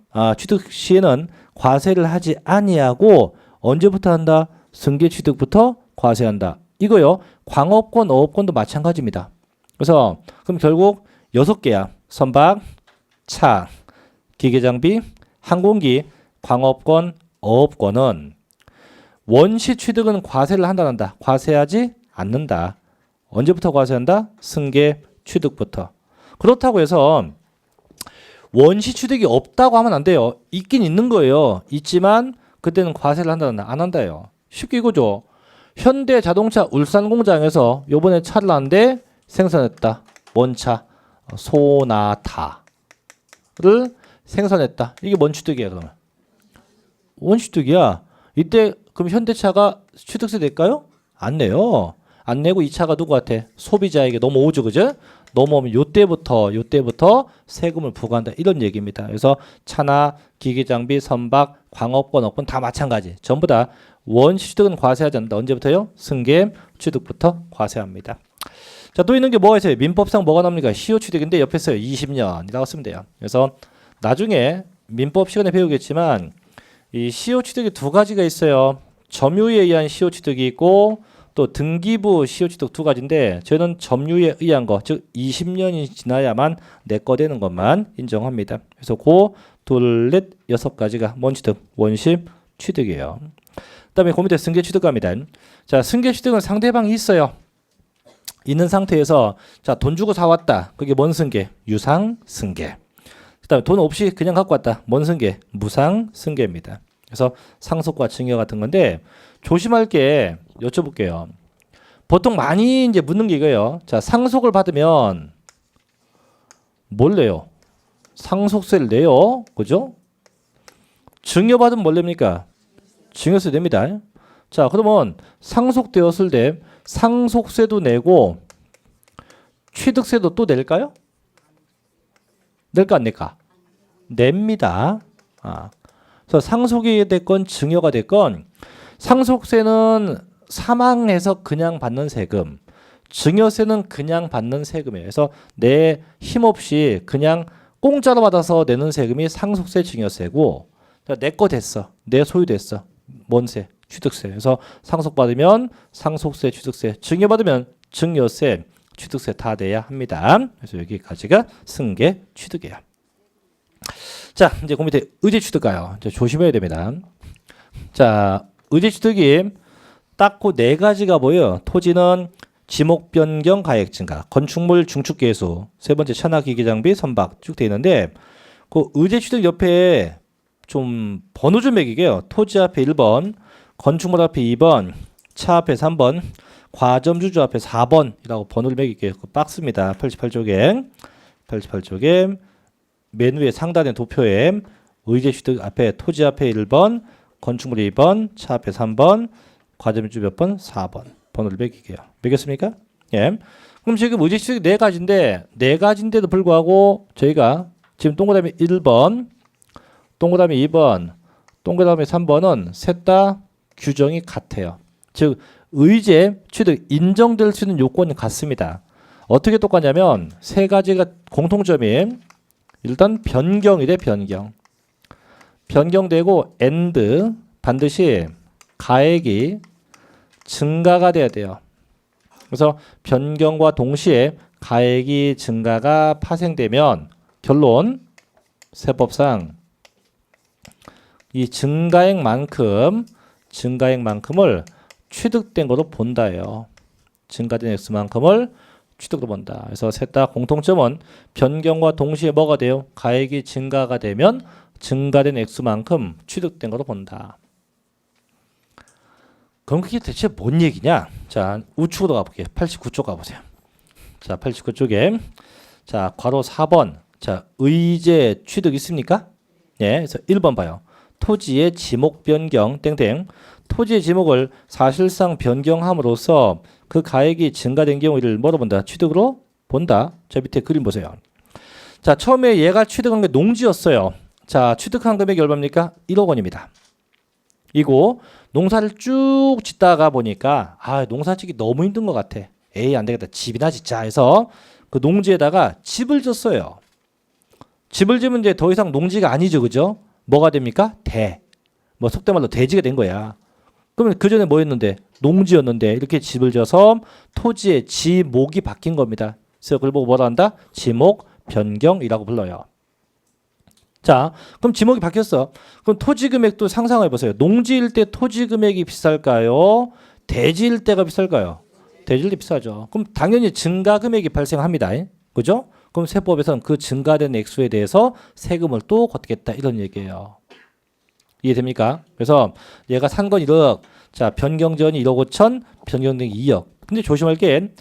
과세를 하지 아니하고 언제부터 한다? 승계 취득부터 과세한다. 이거요. 광업권, 어업권도 마찬가지입니다. 그래서 그럼 결국 6개야. 선박, 차, 기계장비, 항공기, 광업권, 어업권은 원시 취득은 과세를 한다 한다. 과세하지 않는다. 언제부터 과세한다? 승계 취득부터. 그렇다고 해서 원시 취득이 없다고 하면 안 돼요. 있긴 있는 거예요. 있지만 그때는 과세를 한다 안 한다요. 쉽게 이거죠. 현대자동차 울산 공장에서 요번에 차를 한대 생산했다. 뭔 차? 소나타를 생산했다. 이게 뭔 취득이야 그러면? 원시 취득이야. 이때 그럼 현대차가 취득세 낼까요? 안 내요. 안 내고 이 차가 누구한테? 소비자에게 넘어오죠. 그죠? 넘어오면 요때부터 세금을 부과한다. 이런 얘기입니다. 그래서 차나 기계장비, 선박, 광업권, 업권 다 마찬가지. 전부 다 원시 취득은 과세하지 않는다. 언제부터요? 승계 취득부터 과세합니다. 자, 또 있는 게 뭐가 있어요? 민법상 뭐가 나옵니까? 시효 취득인데 옆에 써요. 20년이라고 쓰면 돼요. 그래서 나중에 민법 시간에 배우겠지만 이 시효 취득이 두 가지가 있어요. 점유에 의한 시효 취득이 있고 또 등기부 시효 취득 두 가지인데 저는 점유에 의한 거, 즉 20년이 지나야만 내 거 되는 것만 인정합니다. 그래서 그 둘, 넷, 6가지가 뭔 취득? 원시 취득이에요. 그다음에 그 밑에 승계 취득 갑니다. 자, 승계 취득은 상대방이 있어요. 있는 상태에서 자, 돈 주고 사왔다. 그게 뭔 승계? 유상 승계. 그다음에 돈 없이 그냥 갖고 왔다. 뭔 승계? 무상 승계입니다. 그래서 상속과 증여 같은 건데 조심할 게 여쭤볼게요. 보통 많이 이제 묻는 게 이거예요. 자, 상속을 받으면 뭘 내요? 상속세를 내요. 그죠? 증여받으면 뭘 냅니까? 증여세 냅니다. 자, 그러면 상속되었을 때 상속세도 내고 취득세도 또 낼까요? 낼까 안 낼까? 냅니다. 그래서 상속이 됐건 증여가 됐건 상속세는 사망해서 그냥 받는 세금, 증여세는 그냥 받는 세금이에요. 그래서 내 힘없이 그냥 공짜로 받아서 내는 세금이 상속세, 증여세고 내 거 됐어. 내 소유 됐어. 뭔 세? 취득세. 그래서 상속받으면 상속세, 취득세, 증여받으면 증여세, 취득세 다 내야 합니다. 그래서 여기까지가 승계 취득이에요. 자, 이제 그 밑에 의제 취득 가요. 이제 조심해야 됩니다. 자, 의제 취득이 딱 그 네 가지가 뭐예요? 토지는 지목 변경 가액 증가, 건축물 중축 개수, 세 번째 천하 기기 장비 선박 쭉 돼 있는데 그 의제 취득 옆에 좀 번호 좀 매기게요. 토지 앞에 1번, 건축물 앞에 2번, 차 앞에 3번, 과점주주 앞에 4번이라고 번호를 매길게요. 그 박스입니다. 88쪽에 맨 위에 상단의 도표에 의제 취득 앞에 토지 앞에 1번, 건축물 2번, 차 앞에 3번, 과점주주 몇 번? 4번. 번호를 매길게요. 매겼습니까? 예. 그럼 지금 의제 취득이 네 가지인데도 불구하고 저희가 지금 동그라미 1번, 동그라미 2번, 동그라미 3번은 셋 다 규정이 같아요. 즉 의제 취득 인정될 수 있는 요건이 같습니다. 어떻게 똑같냐면 세 가지가 공통점이 일단 변경이래. 변경되고 and 반드시 가액이 증가가 돼야 돼요. 그래서 변경과 동시에 가액이 증가가 파생되면 결론 세법상 이 증가액만큼을 취득된 것으로 본다예요. 증가된 액수만큼을 취득으로 본다. 그래서 셋 다 공통점은 변경과 동시에 뭐가 돼요? 가액이 증가가 되면 증가된 액수만큼 취득된 것으로 본다. 그럼 그게 대체 뭔 얘기냐? 자, 우측으로 가볼게요. 89쪽 가보세요. 자, 89쪽에 자, 괄호 4번. 자, 의제 취득 있습니까? 예, 그래서 1번 봐요. 토지의 지목 변경 땡땡. 토지의 지목을 사실상 변경함으로써 그 가액이 증가된 경우를 뭐로 본다? 취득으로 본다. 저 밑에 그림 보세요. 자, 처음에 얘가 취득한 게 농지였어요. 자, 취득한 금액이 얼마입니까? 1억 원입니다. 이고 농사를 쭉 짓다가 보니까 농사 짓기 너무 힘든 것 같아. 에이, 안 되겠다. 집이나 짓자 해서 그 농지에다가 집을 졌어요. 집을 지면 이제 더 이상 농지가 아니죠. 그죠? 뭐가 됩니까? 뭐 속된 말로 대지가 된 거야. 그러면 그 전에 뭐였는데? 농지였는데 이렇게 집을 져서 토지의 지목이 바뀐 겁니다. 그래서 그걸 보고 뭐라 한다? 지목 변경이라고 불러요. 자, 그럼 지목이 바뀌었어. 그럼 토지 금액도 상상해 보세요. 농지일 때 토지 금액이 비쌀까요? 대지일 때가 비쌀까요? 대지일 때 비싸죠. 그럼 당연히 증가 금액이 발생합니다. 그죠? 그럼 세법에서는 그 증가된 액수에 대해서 세금을 또 걷겠다 이런 얘기예요. 이해됩니까? 그래서 얘가 산 건 1억, 자 변경 전이 1억 5천, 변경된 게 2억. 근데 조심할 게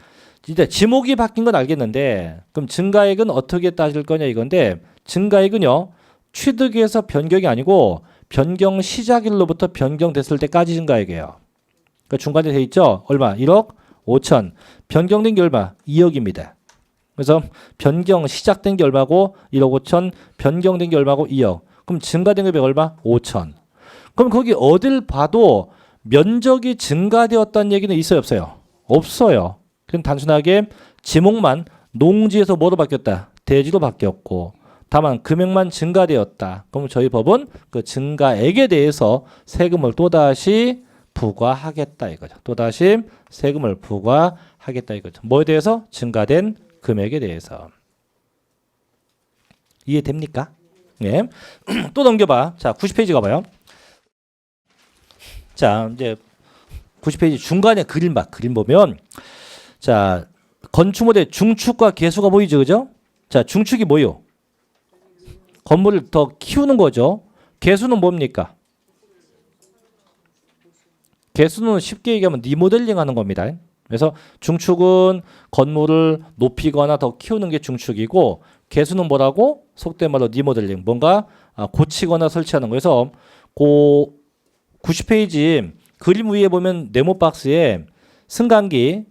이제 지목이 바뀐 건 알겠는데 그럼 증가액은 어떻게 따질 거냐 이건데 증가액은요 취득에서 변경이 아니고 변경 시작일로부터 변경됐을 때까지 증가액이에요. 그러니까 중간에 돼 있죠? 얼마? 1억 5천. 변경된 게 얼마? 2억입니다. 그래서 변경 시작된 게 얼마고 1억 5천, 변경된 게 얼마고 2억. 그럼 증가된 금액 얼마? 5천. 그럼 거기 어딜 봐도 면적이 증가되었다는 얘기는 있어요, 없어요? 없어요. 그럼 단순하게 지목만 농지에서 뭐로 바뀌었다? 대지로 바뀌었고 다만 금액만 증가되었다. 그럼 저희 법은 그 증가액에 대해서 세금을 또다시 부과하겠다 이거죠. 또다시 세금을 부과하겠다 이거죠. 뭐에 대해서? 증가된 금액에 대해서. 이해됩니까? 예. 또 넘겨봐. 자, 90페이지 가봐요. 자, 이제 90페이지 중간에 그림 봐. 그림 보면 자, 건축물의 중축과 개수가 보이죠, 그죠? 자, 중축이 뭐요? 건물을 더 키우는 거죠. 개수는 뭡니까? 개수는 쉽게 얘기하면 리모델링 하는 겁니다. 그래서 중축은 건물을 높이거나 더 키우는 게 중축이고 개수는 뭐라고? 속된 말로 리모델링. 뭔가 고치거나 설치하는 거에서 그 90페이지 그림 위에 보면 네모 박스에 승강기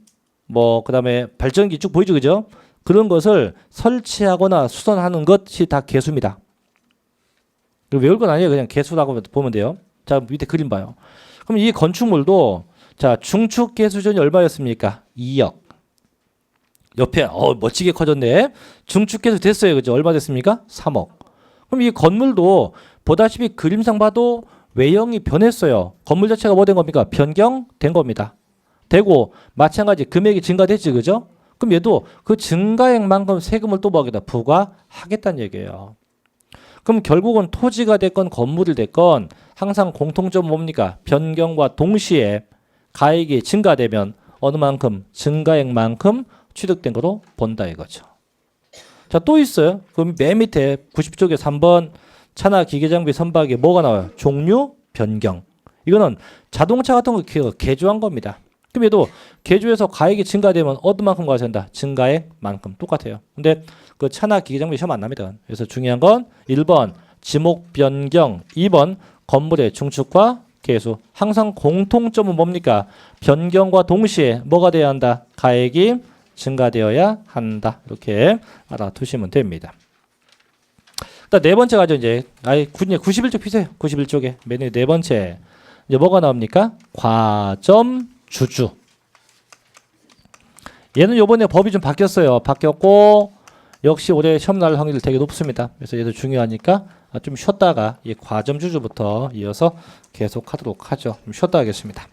뭐 그다음에 발전기 쭉 보이죠, 그죠? 그런 것을 설치하거나 수선하는 것이 다 개수입니다. 외울 건 아니에요. 그냥 개수라고 보면 돼요. 자, 밑에 그림 봐요. 그럼 이 건축물도 자, 중축 개수전이 얼마였습니까? 2억. 옆에 멋지게 커졌네. 중축 개수 됐어요. 그죠? 얼마 됐습니까? 3억. 그럼 이 건물도 보다시피 그림상 봐도 외형이 변했어요. 건물 자체가 뭐 된 겁니까? 변경된 겁니다. 되고 마찬가지 금액이 증가됐지, 그죠? 그럼 얘도 그 증가액만큼 세금을 또 뭐하겠다? 부과하겠다는 얘기예요. 그럼 결국은 토지가 됐건 건물이 됐건 항상 공통점은 뭡니까? 변경과 동시에 가액이 증가되면 어느 만큼 증가액만큼 취득된 거로 본다 이거죠. 자, 또 있어요. 그럼 맨 밑에 90쪽에 3번 차나 기계장비 선박에 뭐가 나와요? 종류 변경. 이거는 자동차 같은 거 개조한 겁니다. 그럼 얘도 개조해서 가액이 증가되면 어느 만큼 과세한다? 증가액만큼 똑같아요. 근데 그 차나 기계장비 시험 안 납니다. 그래서 중요한 건 1번 지목 변경, 2번 건물의 중축과 개수. 항상 공통점은 뭡니까? 변경과 동시에 뭐가 돼야 한다? 가액이 증가되어야 한다. 이렇게 알아두시면 됩니다. 네 번째 가죠. 이제 91쪽 피세요. 91쪽에 메뉴 네 번째 이제 뭐가 나옵니까? 과점 주주. 얘는 요번에 법이 좀 바뀌었어요. 바뀌었고 역시 올해 시험 날 확률이 되게 높습니다. 그래서 얘도 중요하니까 좀 쉬었다가 이 과점 주주부터 이어서 계속하도록 하죠. 좀 쉬었다 하겠습니다.